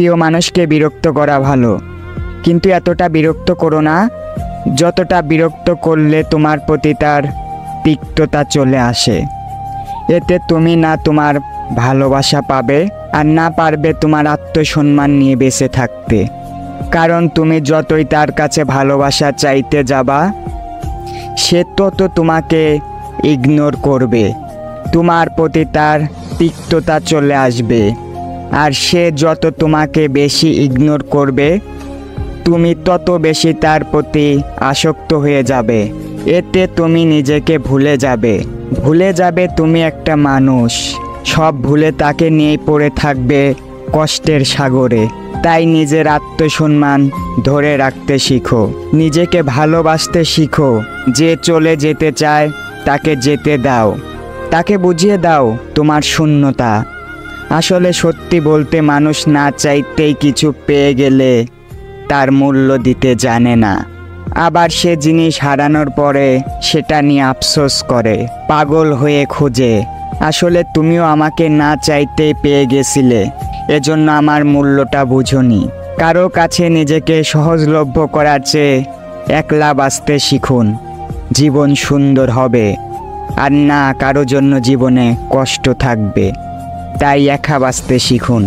প্রিয় মানুষকে বিরক্ত করা ভালো, কিন্তু এতটা বিরক্ত করো না যতটা বিরক্ত করলে তোমার প্রতি তার তিক্ততা চলে আসে। এতে তুমি না তোমার ভালোবাসা পাবে আর না পারবে তোমার আত্মসম্মান নিয়ে বেঁচে থাকতে। কারণ তুমি যতই তার কাছে ভালোবাসা চাইতে যাবা, সে তত তোমাকে ইগনোর করবে। তোমার প্রতি তার তিক্ততা চলে আসবে, আর সে যত তোমাকে বেশি ইগনোর করবে তুমি তত বেশি তার প্রতি আসক্ত হয়ে যাবে। এতে তুমি নিজেকে ভুলে যাবে তুমি একটা মানুষ। সব ভুলে তাকে নিয়েই পড়ে থাকবে কষ্টের সাগরে। তাই নিজের আত্মসম্মান ধরে রাখতে শিখো, নিজেকে ভালোবাসতে শিখো। যে চলে যেতে চায় তাকে যেতে দাও, তাকে বুঝিয়ে দাও তোমার শূন্যতা। আসলে সত্যি বলতে মানুষ না চাইতেই কিছু পেয়ে গেলে তার মূল্য দিতে জানে না। আবার সে জিনিস হারানোর পরে সেটা নিয়ে আফসোস করে, পাগল হয়ে খোঁজে। আসলে তুমিও আমাকে না চাইতেই পেয়ে গেছিলে, এজন্য আমার মূল্যটা বুঝোনি। কারো কাছে নিজেকে সহজলভ্য করার চেয়ে একলা বাঁচতে শিখুন, জীবন সুন্দর হবে। আর না কারো জন্য জীবনে কষ্ট থাকবে, তাই একা বাঁচতে শিখুন।